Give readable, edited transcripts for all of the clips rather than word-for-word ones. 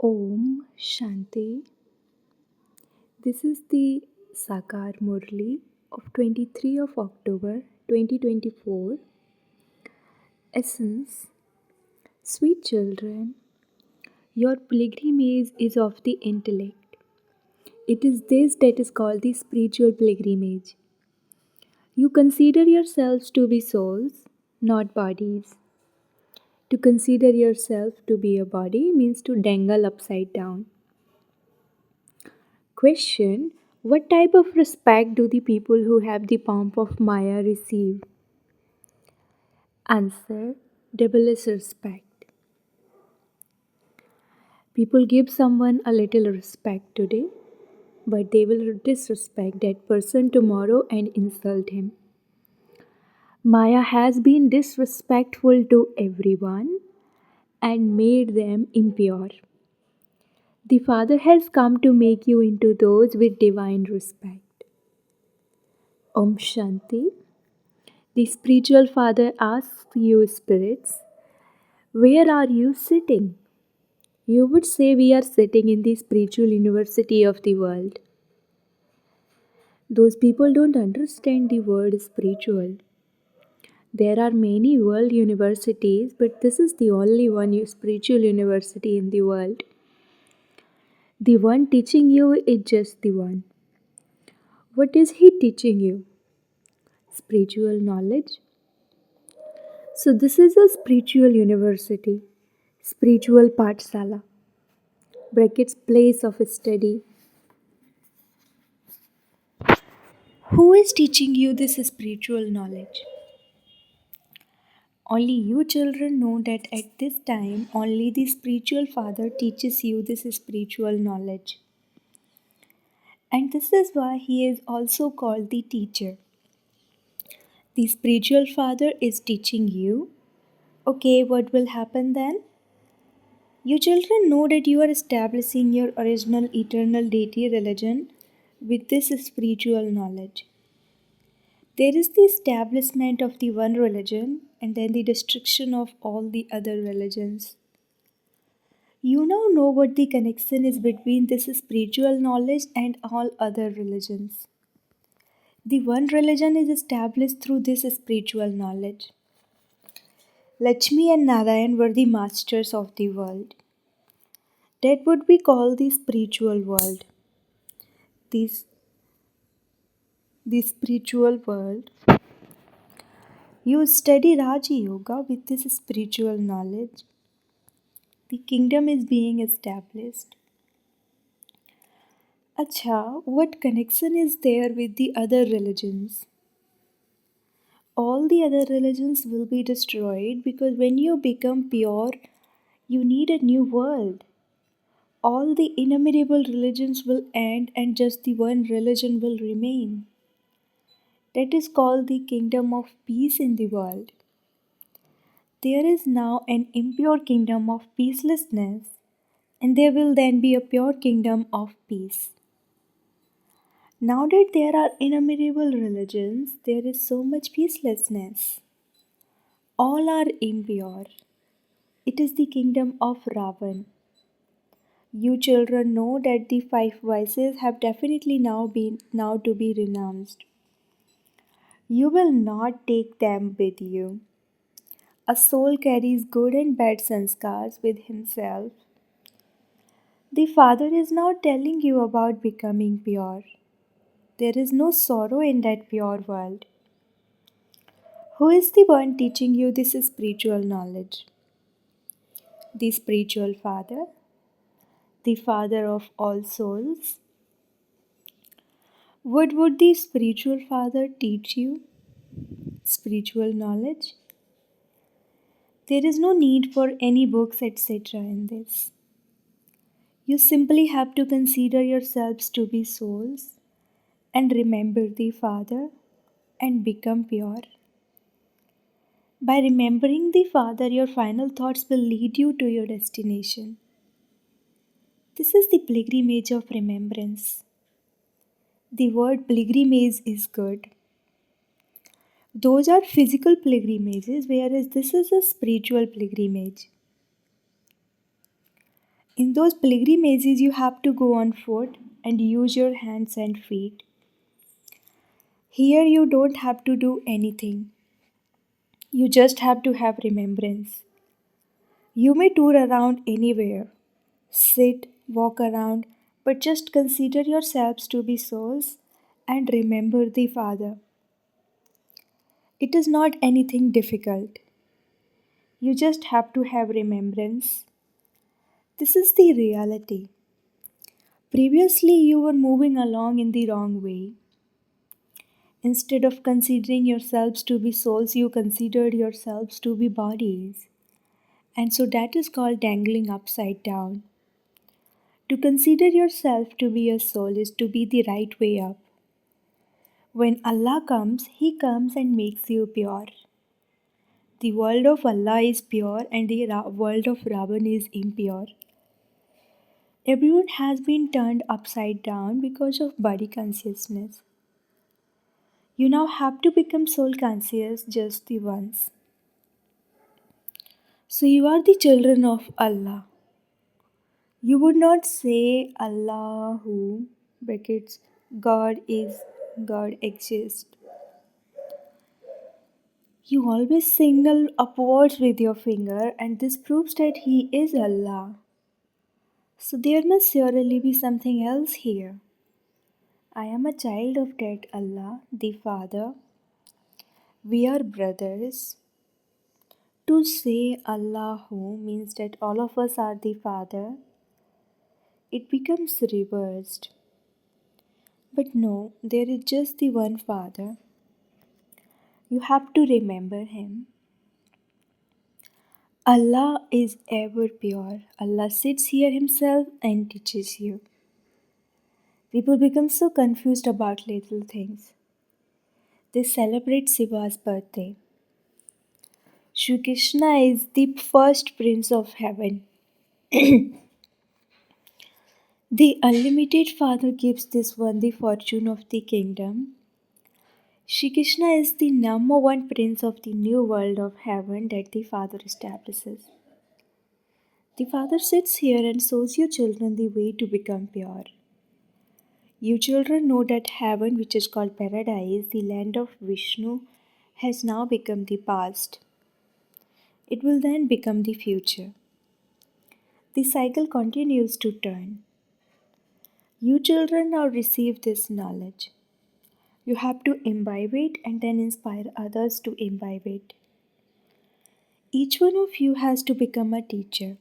Om Shanti. This is the Sakar Murli of 23 of October 2024. Essence. Sweet children, your pilgrimage is of the intellect. It is this that is called the spiritual pilgrimage. You consider yourselves to be souls, not bodies. To consider yourself to be a body means to dangle upside down. Question. What type of respect do the people who have the pomp of Maya receive? Answer. Devilish respect. People give someone a little respect today, but they will disrespect that person tomorrow and insult him. Maya has been disrespectful to everyone and made them impure. The Father has come to make you into those with divine respect. Om Shanti. The spiritual father asks you, spirits, where are you sitting? You would say we are sitting in the spiritual university of the world. Those people don't understand the word spiritual. There are many world universities, but this is the only one spiritual university in the world. The one teaching you is just the one. What is he teaching you? Spiritual knowledge. So, this is a spiritual university, spiritual pathsala, brackets place of study. Who is teaching you this spiritual knowledge? Only you children know that at this time only the spiritual father teaches you this spiritual knowledge. And this is why he is also called the teacher. The spiritual father is teaching you. Okay, what will happen then? You children know that you are establishing your original eternal deity religion with this spiritual knowledge. There is the establishment of the one religion and then the destruction of all the other religions. You now know what the connection is between this spiritual knowledge and all other religions. The one religion is established through this spiritual knowledge. Lakshmi and Narayan were the masters of the world. That would be called the spiritual world. This, the spiritual world. You study Raja Yoga with this spiritual knowledge. The kingdom is being established. Acha, what connection is there with the other religions? All the other religions will be destroyed because when you become pure, you need a new world. All the innumerable religions will end and just the one religion will remain. That is called the kingdom of peace in the world. There is now an impure kingdom of peacelessness, and there will then be a pure kingdom of peace. Now that there are innumerable religions, there is so much peacelessness. All are impure. It is the kingdom of Ravan. You children know that the five vices have definitely now to be renounced. You will not take them with you. A soul carries good and bad sanskars with himself. The Father is now telling you about becoming pure. There is no sorrow in that pure world. Who is the one teaching you this spiritual knowledge? The spiritual Father, the Father of all souls. What would the spiritual Father teach you? Spiritual knowledge? There is no need for any books, etc. in this. You simply have to consider yourselves to be souls and remember the Father and become pure. By remembering the Father, your final thoughts will lead you to your destination. This is the pilgrimage of remembrance. The word pilgrimage is good. Those are physical pilgrimages, whereas this is a spiritual pilgrimage. In those pilgrimages, you have to go on foot and use your hands and feet. Here, you don't have to do anything, you just have to have remembrance. You may tour around anywhere, sit, walk around, but just consider yourselves to be souls and remember the Father. It is not anything difficult. You just have to have remembrance. This is the reality. Previously, you were moving along in the wrong way. Instead of considering yourselves to be souls, you considered yourselves to be bodies. And so that is called dangling upside down. To consider yourself to be a soul is to be the right way up. When Allah comes, He comes and makes you pure. The world of Allah is pure and the world of Ravan is impure. Everyone has been turned upside down because of body consciousness. You now have to become soul conscious just the once. So you are the children of Allah. You would not say Allahu brackets God is God exists. You always signal upwards with your finger and this proves that He is Allah. So there must surely be something else here. I am a child of that Allah, the Father. We are brothers. To say Allahu means that all of us are the Father. It becomes reversed. But no, there is just the one Father. You have to remember Him. Allah is ever pure. Allah sits here Himself and teaches you. People become so confused about little things. They celebrate Shiva's birthday. Shri Krishna is the first prince of heaven. The unlimited Father gives this one the fortune of the kingdom. Shri Krishna is the number one prince of the new world of heaven that the Father establishes. The Father sits here and shows you children the way to become pure. You children know that heaven, which is called paradise, the land of Vishnu, has now become the past. It will then become the future. The cycle continues to turn. You children now receive this knowledge. You have to imbibe it and then inspire others to imbibe it. Each one of you has to become a teacher.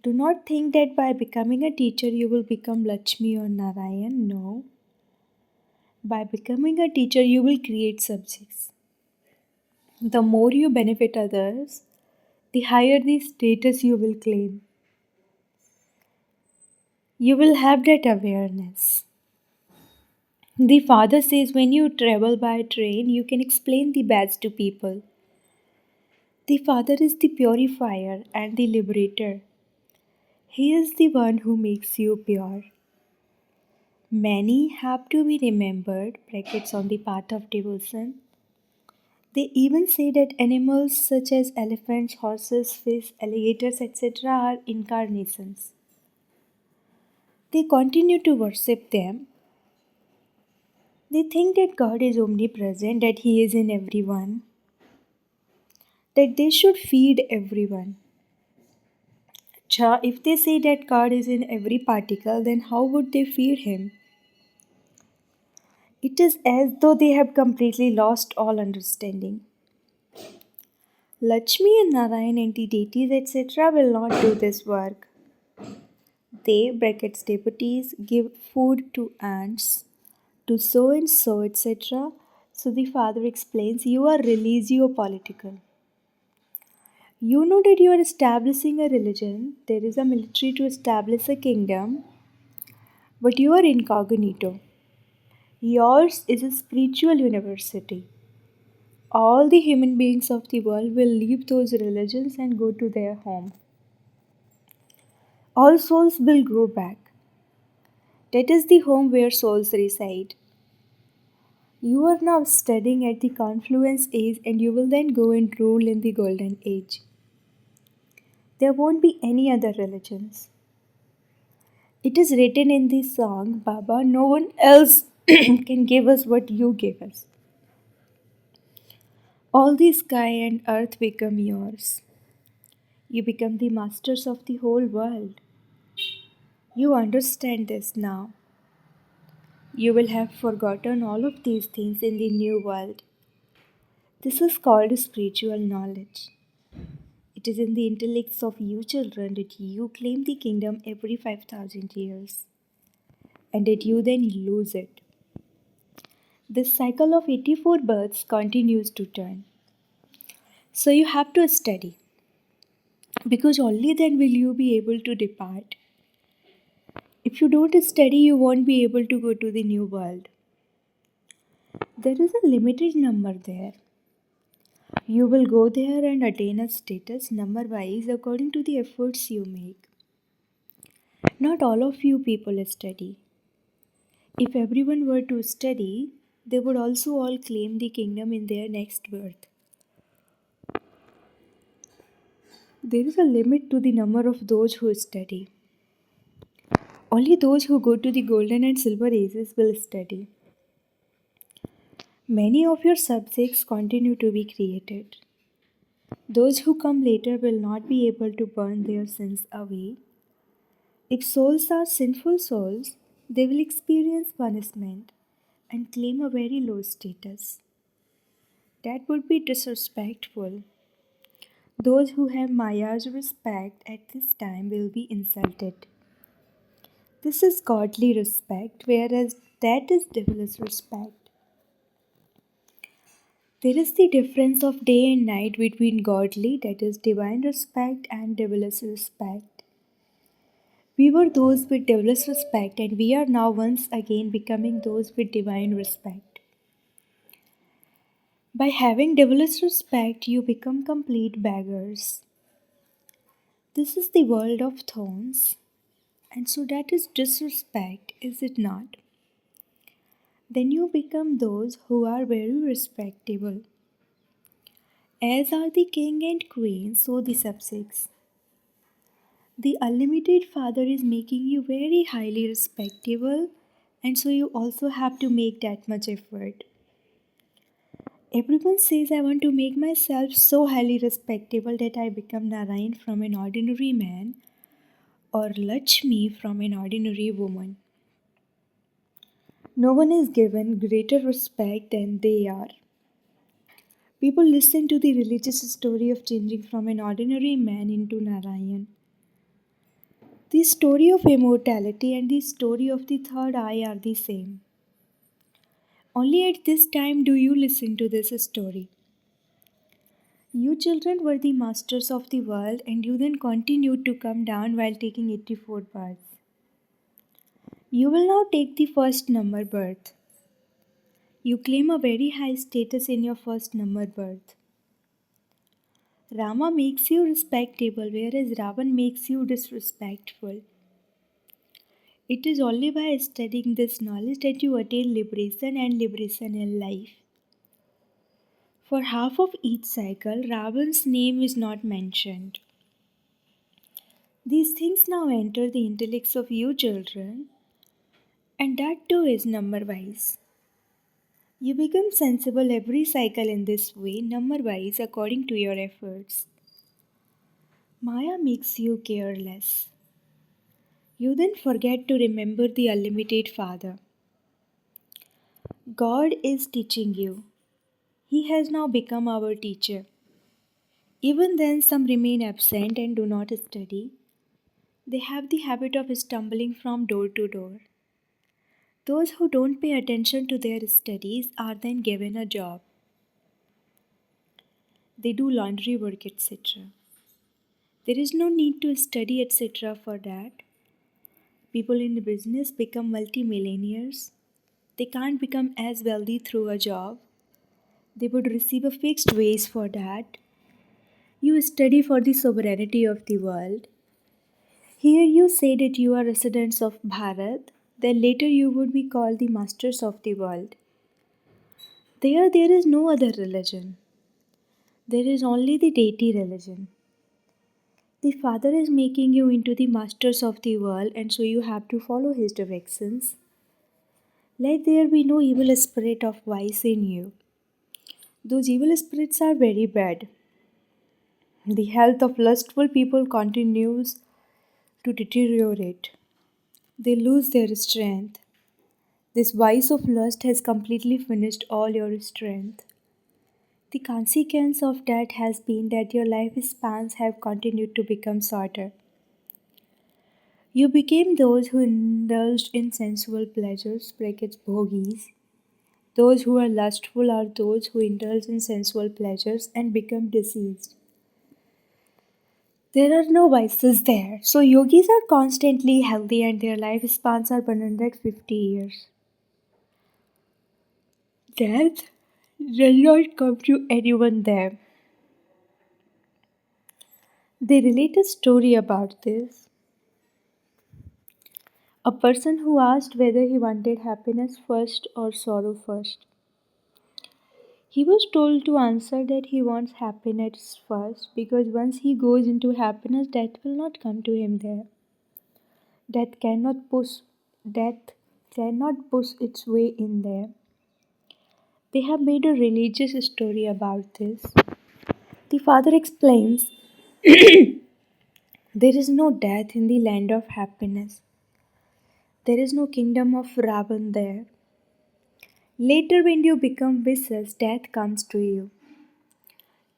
Do not think that by becoming a teacher you will become Lakshmi or Narayan. No. By becoming a teacher, you will create subjects. The more you benefit others, the higher the status you will claim. You will have that awareness. The Father says when you travel by train, you can explain the bads to people. The Father is the purifier and the liberator. He is the one who makes you pure. Many have to be remembered, brackets on the path of devotion. They even say that animals such as elephants, horses, fish, alligators, etc. are incarnations. They continue to worship them. They think that God is omnipresent, that He is in everyone, that they should feed everyone. If they say that God is in every particle, then how would they feed Him? It is as though they have completely lost all understanding. Lakshmi and Narayan and the deities etc. will not do this work. They, brackets devotees, give food to ants, to so and so, etc. So the Father explains, you are religio-political. You know that you are establishing a religion, there is a military to establish a kingdom, but you are incognito. Yours is a spiritual university. All the human beings of the world will leave those religions and go to their home. All souls will go back. That is the home where souls reside. You are now studying at the confluence age and you will then go and rule in the golden age. There won't be any other religions. It is written in the song, Baba, no one else can give us what you give us. All the sky and earth become yours. You become the masters of the whole world. You understand this now. You will have forgotten all of these things in the new world. This is called spiritual knowledge. It is in the intellects of you children that you claim the kingdom every 5,000 years and that you then lose it. This cycle of 84 births continues to turn. So you have to study because only then will you be able to depart. If you don't study, you won't be able to go to the new world. There is a limited number there. You will go there and attain a status number wise according to the efforts you make. Not all of you people study. If everyone were to study, they would also all claim the kingdom in their next birth. There is a limit to the number of those who study. Only those who go to the golden and silver ages will study. Many of your subjects continue to be created. Those who come later will not be able to burn their sins away. If souls are sinful souls, they will experience punishment and claim a very low status. That would be disrespectful. Those who have Maya's respect at this time will be insulted. This is godly respect, whereas that is devilish respect. There is the difference of day and night between godly, that is divine respect, and devilish respect. We were those with devilish respect, and we are now once again becoming those with divine respect. By having devilish respect, you become complete beggars. This is the world of thorns, and so that is disrespect, is it not? Then you become those who are very respectable. As are the king and queen, so the subjects. The unlimited Father is making you very highly respectable, and so you also have to make that much effort. Everyone says, I want to make myself so highly respectable that I become Narayan from an ordinary man or Lakshmi from an ordinary woman. No one is given greater respect than they are. People listen to the religious story of changing from an ordinary man into Narayan. The story of immortality and the story of the third eye are the same. Only at this time do you listen to this story. You children were the masters of the world and you then continued to come down while taking 84 births. You will now take the first number birth. You claim a very high status in your first number birth. Rama makes you respectable, whereas Ravan makes you disrespectful. It is only by studying this knowledge that you attain liberation and liberation in life. For half of each cycle, Ravan's name is not mentioned. These things now enter the intellects of you children, and that too is number wise. You become sensible every cycle in this way, number wise, according to your efforts. Maya makes you careless. You then forget to remember the unlimited Father. God is teaching you. He has now become our teacher. Even then, some remain absent and do not study. They have the habit of stumbling from door to door. Those who don't pay attention to their studies are then given a job. They do laundry work, etc. There is no need to study, etc. for that. People in the business become multimillionaires. They can't become as wealthy through a job. They would receive a fixed wage for that. You study for the sovereignty of the world. Here you say that you are residents of Bharat, then later you would be called the masters of the world. There is no other religion. There is only the deity religion. The Father is making you into the masters of the world, and so you have to follow His directions. Let there be no evil spirit of vice in you. Those evil spirits are very bad. The health of lustful people continues to deteriorate. They lose their strength. This vice of lust has completely finished all your strength. The consequence of that has been that your lifespans have continued to become shorter. You became those who indulged in sensual pleasures, brackets bhogies. Those who are lustful are those who indulge in sensual pleasures and become diseased. There are no vices there. So yogis are constantly healthy and their lifespans are 150 years. Death does not come to anyone there. They relate a story about this. A person who asked whether he wanted happiness first or sorrow first. He was told to answer that he wants happiness first because once he goes into happiness, death will not come to him there. Death cannot push death cannot push its way in there. They have made a religious story about this. The father explains there is no death in the land of happiness. There is no kingdom of Ravan there. Later, when you become vicious, death comes to you.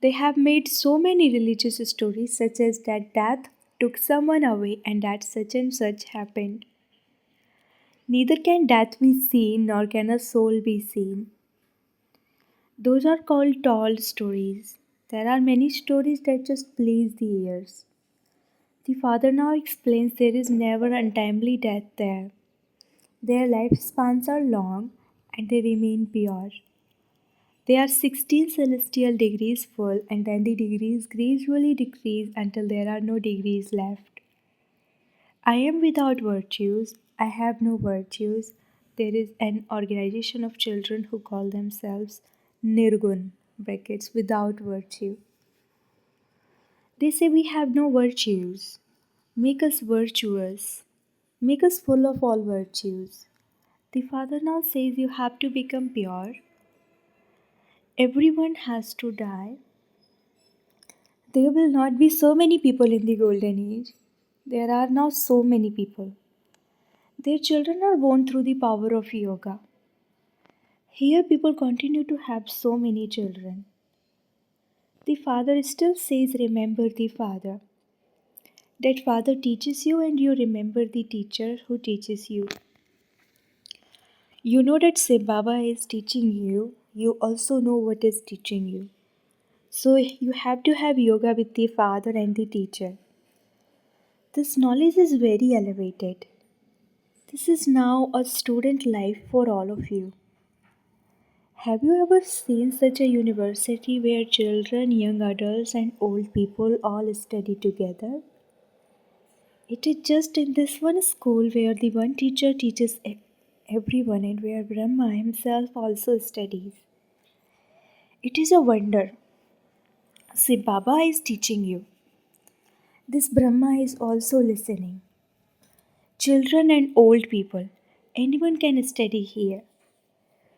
They have made so many religious stories, such as that death took someone away and that such and such happened. Neither can death be seen nor can a soul be seen. Those are called tall stories. There are many stories that just please the ears. The father now explains there is never untimely death there. Their lifespans are long and they remain pure. They are 16 celestial degrees full, and then the degrees gradually decrease until there are no degrees left. I am without virtues, I have no virtues. There is an organization of children who call themselves Nirgun, brackets without virtue. They say we have no virtues. Make us virtuous. Make us full of all virtues. The Father now says you have to become pure. Everyone has to die. There will not be so many people in the golden age. There are now so many people. Their children are born through the power of yoga. Here, people continue to have so many children. The Father still says, remember the Father. That Father teaches you, and you remember the teacher who teaches you. You know that Sai Baba is teaching you, you also know what is teaching you. So, you have to have yoga with the Father and the teacher. This knowledge is very elevated. This is now a student life for all of you. Have you ever seen such a university where children, young adults, and old people all study together? It is just in this one school where the one teacher teaches everyone and where Brahma himself also studies. It is a wonder. See, Baba is teaching you. This Brahma is also listening. Children and old people, anyone can study here.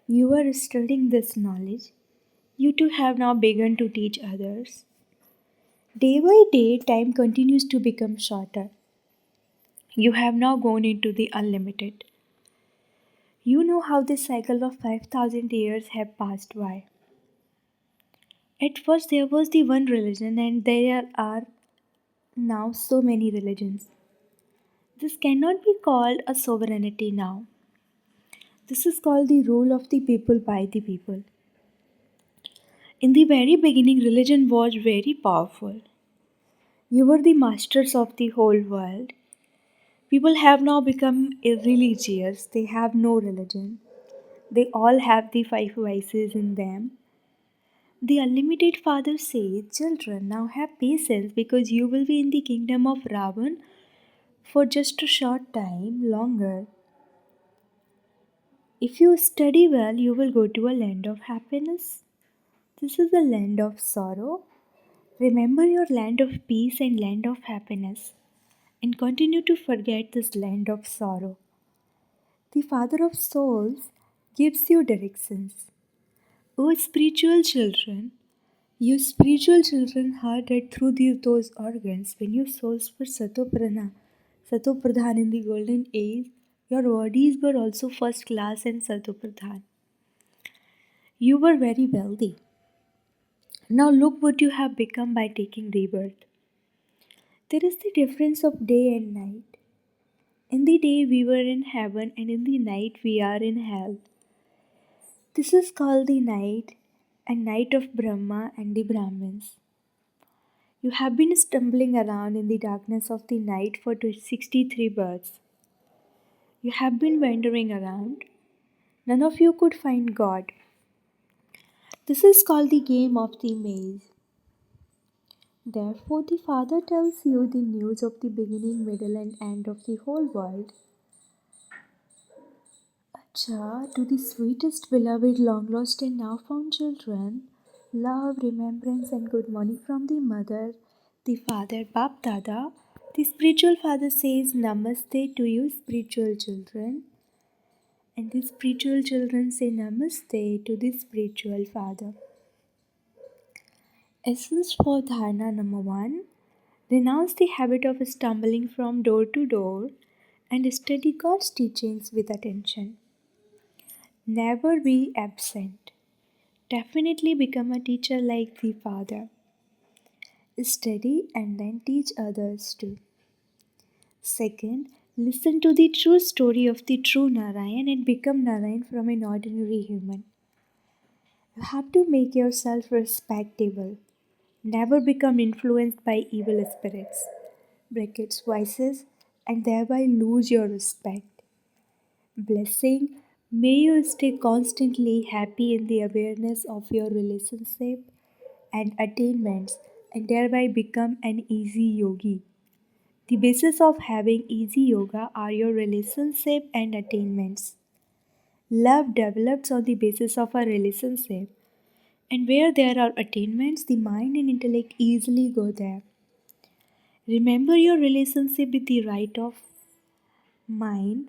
You are studying this knowledge. You too have now begun to teach others. Day by day, time continues to become shorter. You have now gone into the unlimited. You know how this cycle of 5,000 years have passed by. At first, there was the one religion, and there are now so many religions. This cannot be called a sovereignty now. This is called the rule of the people by the people. In the very beginning, religion was very powerful. You were the masters of the whole world. People have now become irreligious. They have no religion. They all have the five vices in them. The unlimited father says, children, now have patience because you will be in the kingdom of Ravan for just a short time longer. If you study well, you will go to a land of happiness. This is a land of sorrow. Remember your land of peace and land of happiness, and continue to forget this land of sorrow. The Father of Souls gives you directions. O spiritual children, you spiritual children heard it through those organs when you souls were Satopradhan in the golden age. Your bodies were also first class and Satopradhan. You were very wealthy. Now look what you have become by taking rebirth. There is the difference of day and night. In the day we were in heaven, and in the night we are in hell. This is called the night, and night of Brahma and the Brahmins. You have been stumbling around in the darkness of the night for 63 births. You have been wandering around. None of you could find God. This is called the game of the maze. Therefore, the Father tells you the news of the beginning, middle, and end of the whole world. Acha, to the sweetest, beloved, long lost, and now found children, love, remembrance, and good morning from the mother, the father, Bap Dada. The spiritual father says Namaste to you, spiritual children, and the spiritual children say Namaste to the spiritual father. Essence for Dharana number 1. Renounce the habit of stumbling from door to door and study God's teachings with attention. Never be absent. Definitely become a teacher like the Father. Study and then teach others too. Second, listen to the true story of the true Narayan and become Narayan from an ordinary human. You have to make yourself respectable. Never become influenced by evil spirits, brackets, vices, and thereby lose your respect. Blessing, may you stay constantly happy in the awareness of your relationship and attainments and thereby become an easy yogi. The basis of having easy yoga are your relationship and attainments. Love develops on the basis of a relationship, and where there are attainments, the mind and intellect easily go there. Remember your relationship with the right of mind.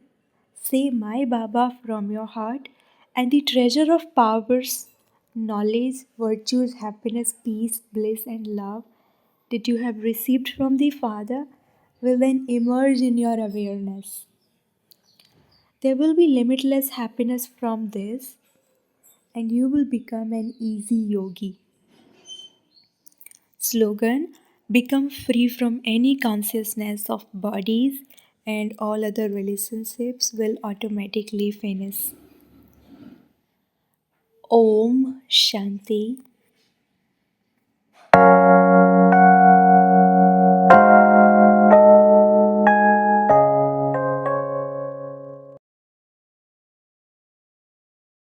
Say my Baba from your heart, and the treasure of powers, knowledge, virtues, happiness, peace, bliss, and love that you have received from the Father will then emerge in your awareness. There will be limitless happiness from this, and you will become an easy yogi. Slogan: become free from any consciousness of bodies, and all other relationships will automatically finish. Om Shanti.